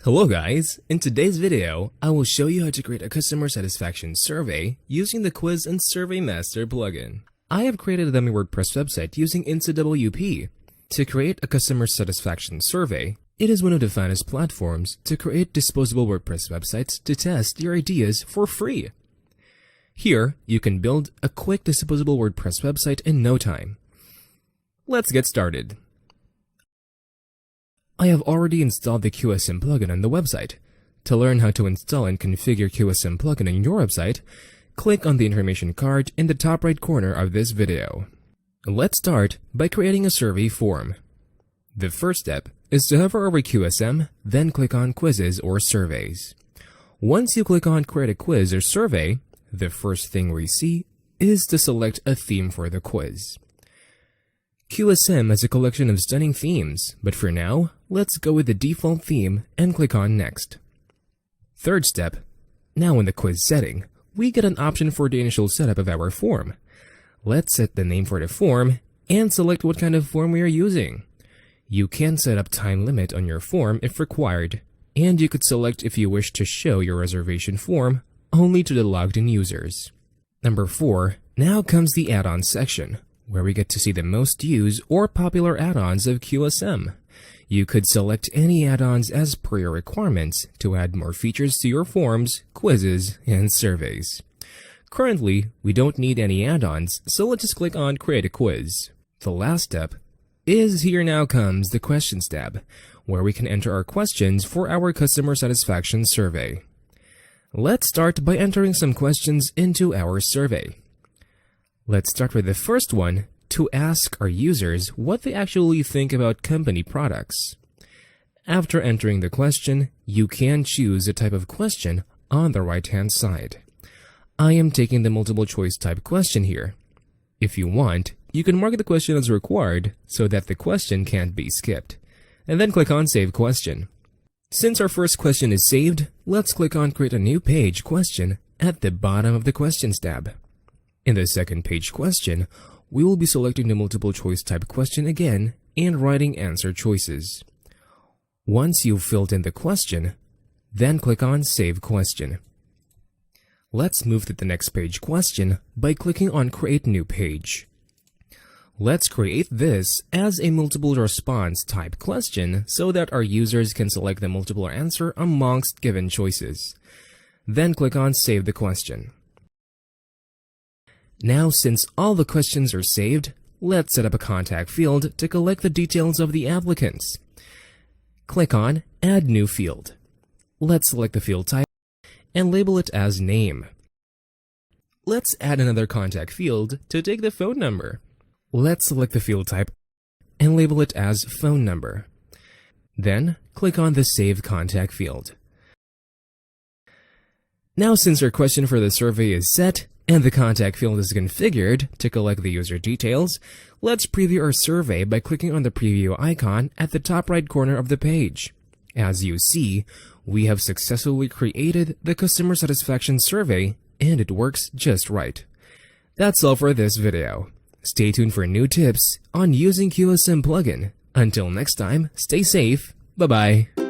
Hello guys, in today's video, I will show you how to create a customer satisfaction survey using the Quiz and Survey Master plugin. I have created a dummy WordPress website using InstaWP. To create a customer satisfaction survey, it is one of the finest platforms to create disposable WordPress websites to test your ideas for free. Here, you can build a quick disposable WordPress website in no time. Let's get started. I have already installed the QSM plugin on the website. To learn how to install and configure QSM plugin on your website, click on the information card in the top right corner of this video. Let's start by creating a survey form. The first step is to hover over QSM, then click on Quizzes or Surveys. Once you click on Create a Quiz or Survey, the first thing we see is to select a theme for the quiz. QSM has a collection of stunning themes, but for now, let's go with the default theme and click on Next. Third step. Now in the quiz setting, we get an option for the initial setup of our form. Let's set the name for the form and select what kind of form we are using. You can set up time limit on your form if required, and you could select if you wish to show your reservation form only to the logged in users. Number 4. Now comes the add-ons section, where we get to see the most used or popular add-ons of QSM. You could select any add-ons as per your requirements to add more features to your forms, quizzes, and surveys. Currently, we don't need any add-ons, so let's just click on Create a Quiz. The last step is Here Now Comes the Questions tab, where we can enter our questions for our customer satisfaction survey. Let's start by entering some questions into our survey. Let's start with the first one to ask our users what they actually think about company products. After entering the question, you can choose a type of question on the right-hand side. I am taking the multiple choice type question here. If you want, you can mark the question as required so that the question can't be skipped, and then click on Save Question. Since our first question is saved, let's click on Create a New Page question at the bottom of the Questions tab. In the second page question, we will be selecting the multiple choice type question again and writing answer choices. Once you've filled in the question, then click on Save Question. Let's move to the next page question by clicking on Create New Page. Let's create this as a multiple response type question so that our users can select the multiple answer amongst given choices. Then click on Save the Question. Now, since all the questions are saved, let's set up a contact field to collect the details of the applicants. Click on Add New Field. Let's select the field type and label it as Name. Let's add another contact field to take the phone number. Let's select the field type and label it as Phone Number. Then, click on the Save Contact field. Now, since our question for the survey is set, and the contact field is configured to collect the user details, let's preview our survey by clicking on the preview icon at the top right corner of the page. As you see, we have successfully created the customer satisfaction survey, and it works just right. That's all for this video. Stay tuned for new tips on using QSM plugin. Until next time, stay safe. Bye-bye.